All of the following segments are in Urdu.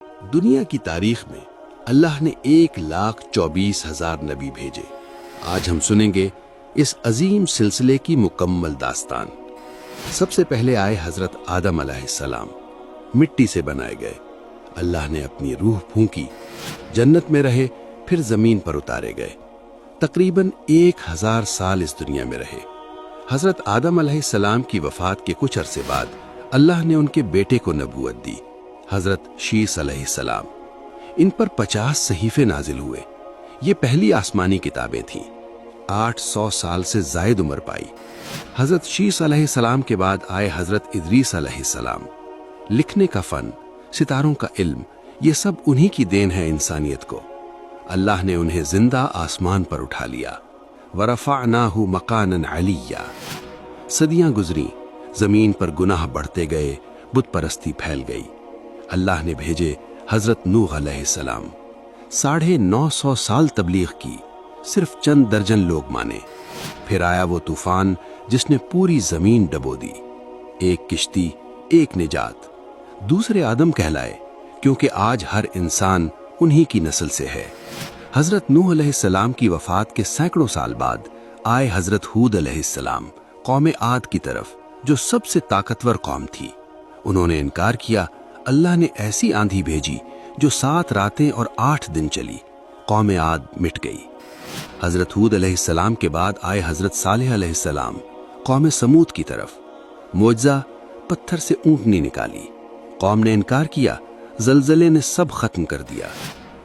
دنیا کی تاریخ میں اللہ نے 1,24,000 نبی بھیجے۔ آج ہم سنیں گے اس عظیم سلسلے کی مکمل داستان۔ سب سے پہلے آئے حضرت آدم علیہ السلام، مٹی سے بنائے گئے۔ اللہ نے اپنی روح پھونکی، جنت میں رہے، پھر زمین پر اتارے گئے۔ تقریباً 1000 سال اس دنیا میں رہے۔ حضرت آدم علیہ السلام کی وفات کے کچھ عرصے بعد اللہ نے ان کے بیٹے کو نبوت دی، حضرت شیس علیہ السلام۔ ان پر 50 صحیفے نازل ہوئے۔ یہ پہلی آسمانی کتابیں تھیں۔ 800 سال سے زائد عمر پائی۔ حضرت شیس علیہ السلام کے بعد آئے حضرت ادریس علیہ السلام۔ لکھنے کا فن، ستاروں کا علم، یہ سب انہی کی دین ہے انسانیت کو۔ اللہ نے انہیں زندہ آسمان پر اٹھا لیا۔ وَرَفَعْنَاهُ مَقَانًا عَلِيًّا۔ صدیاں گزریں، زمین پر گناہ بڑھتے گئے، بت پرستی پھیل گئی۔ اللہ نے بھیجے حضرت نوح علیہ السلام۔ 950 سال تبلیغ کی، صرف چند درجن لوگ مانے۔ پھر آیا وہ طوفان جس نے پوری زمین ڈبو دی۔ ایک کشتی، ایک نجات۔ دوسرے آدم کہلائے، کیونکہ آج ہر انسان انہی کی نسل سے ہے۔ حضرت نوح علیہ السلام کی وفات کے سینکڑوں سال بعد آئے حضرت ہود علیہ السلام، قوم عاد کی طرف، جو سب سے طاقتور قوم تھی۔ انہوں نے انکار کیا۔ اللہ نے ایسی آندھی بھیجی جو 7 راتیں اور 8 دن چلی۔ قوم عاد مٹ گئی۔ حضرت ہود علیہ السلام کے بعد آئے حضرت صالح علیہ السلام، قوم سمود کی طرف۔ معجزہ، پتھر سے اونٹنی نکالی۔ قوم نے انکار کیا، زلزلے نے سب ختم کر دیا۔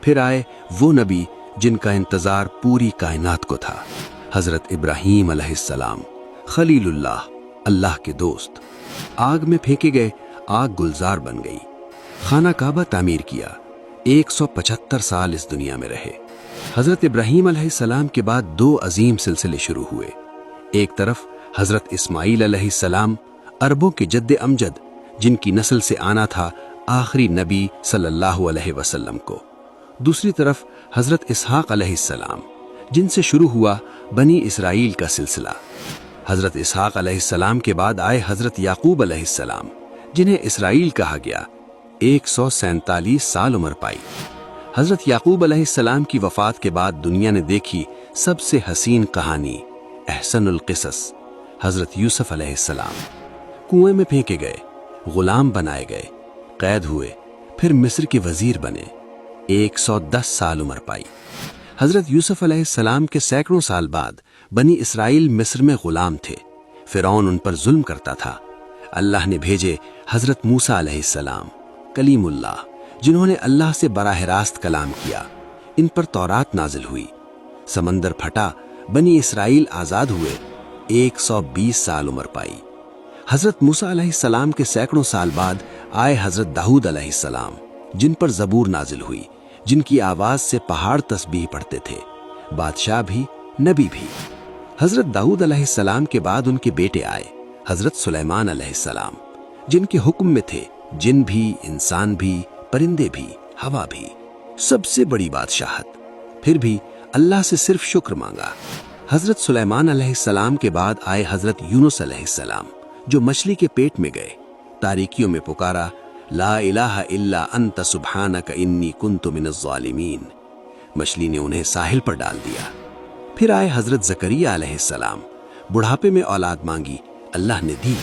پھر آئے وہ نبی جن کا انتظار پوری کائنات کو تھا، حضرت ابراہیم علیہ السلام، خلیل اللہ، اللہ کے دوست۔ آگ میں پھینکے گئے، آگ گلزار بن گئی۔ خانہ کعبہ تعمیر کیا، 175 سال اس دنیا میں رہے۔ حضرت ابراہیم علیہ السلام کے بعد 2 عظیم سلسلے شروع ہوئے۔ ایک طرف حضرت اسماعیل علیہ السلام، عربوں کے جد امجد، جن کی نسل سے آنا تھا آخری نبی صلی اللہ علیہ وسلم کو۔ دوسری طرف حضرت اسحاق علیہ السلام، جن سے شروع ہوا بنی اسرائیل کا سلسلہ۔ حضرت اسحاق علیہ السلام کے بعد آئے حضرت یعقوب علیہ السلام، جنہیں اسرائیل کہا گیا۔ 147 سال عمر پائی۔ حضرت یعقوب علیہ السلام کی وفات کے بعد دنیا نے دیکھی سب سے حسین کہانی، احسن القصص، حضرت یوسف علیہ السلام۔ کنویں میں پھینکے گئے، غلام بنائے گئے، قید ہوئے، پھر مصر کے وزیر بنے۔ 110 سال عمر پائی۔ حضرت یوسف علیہ السلام کے سینکڑوں سال بعد بنی اسرائیل مصر میں غلام تھے۔ فرعون ان پر ظلم کرتا تھا۔ اللہ نے بھیجے حضرت موسیٰ علیہ السلام، کلیم اللہ، جنہوں نے اللہ سے براہ راست کلام کیا۔ ان پر تورات نازل ہوئی۔ سمندر پھٹا، بنی اسرائیل آزاد ہوئے۔ 120 سال عمر پائی۔ حضرت موسیٰ علیہ السلام کے سینکڑوں سال بعد آئے حضرت داؤد علیہ السلام، جن پر زبور نازل ہوئی، جن کی آواز سے پہاڑ تسبیح پڑھتے تھے، بادشاہ بھی، نبی بھی۔ حضرت داؤد علیہ السلام کے بعد ان کے بیٹے آئے، حضرت سلیمان علیہ السلام، جن کے حکم میں تھے جن بھی، انسان بھی، پرندے بھی، ہوا بھی، سب سے بڑی بادشاہت۔ پھر بھی اللہ سے صرف شکر مانگا۔ حضرت سلیمان علیہ السلام کے بعد آئے حضرت یونس علیہ السلام، جو مچھلی کے پیٹ میں گئے، تاریکیوں میں پکارا، لا الہ الا انت سبحانک انی کنت من الظالمین۔ مچھلی نے انہیں ساحل پر ڈال دیا۔ پھر آئے حضرت زکریہ علیہ السلام، بڑھاپے میں اولاد مانگی، اللہ نے دی۔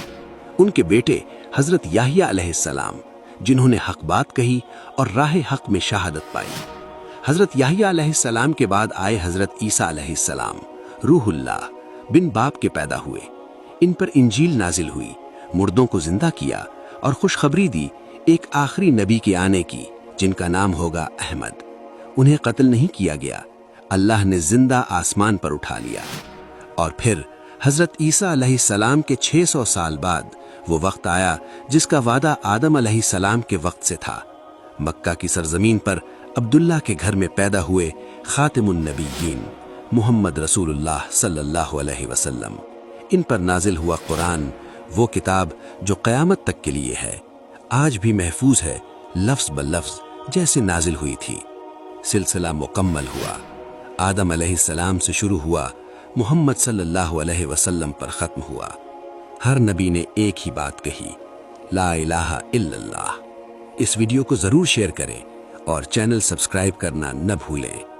ان کے بیٹے حضرت یحییٰ علیہ السلام، جنہوں نے حق بات کہی اور راہ حق میں شہادت پائی۔ حضرت یحییٰ علیہ السلام کے بعد آئے حضرت عیسیٰ علیہ السلام، روح اللہ، بن باپ کے پیدا ہوئے۔ ان پر انجیل نازل ہوئی، مردوں کو زندہ کیا اور خوشخبری دی ایک آخری نبی کے آنے کی، جن کا نام ہوگا احمد۔ انہیں قتل نہیں کیا گیا، اللہ نے زندہ آسمان پر اٹھا لیا۔ اور پھر حضرت عیسیٰ علیہ السلام کے 600 سال بعد وہ وقت آیا جس کا وعدہ آدم علیہ السلام کے وقت سے تھا۔ مکہ کی سرزمین پر عبداللہ کے گھر میں پیدا ہوئے خاتم النبیین، محمد رسول اللہ صلی اللہ علیہ وسلم۔ ان پر نازل ہوا قرآن، وہ کتاب جو قیامت تک کے لیے ہے، آج بھی محفوظ ہے، لفظ بلفظ جیسے نازل ہوئی تھی۔ سلسلہ مکمل ہوا، آدم علیہ السلام سے شروع ہوا، محمد صلی اللہ علیہ وسلم پر ختم ہوا۔ ہر نبی نے ایک ہی بات کہی، لا الہ الا اللہ۔ اس ویڈیو کو ضرور شیئر کریں اور چینل سبسکرائب کرنا نہ بھولیں۔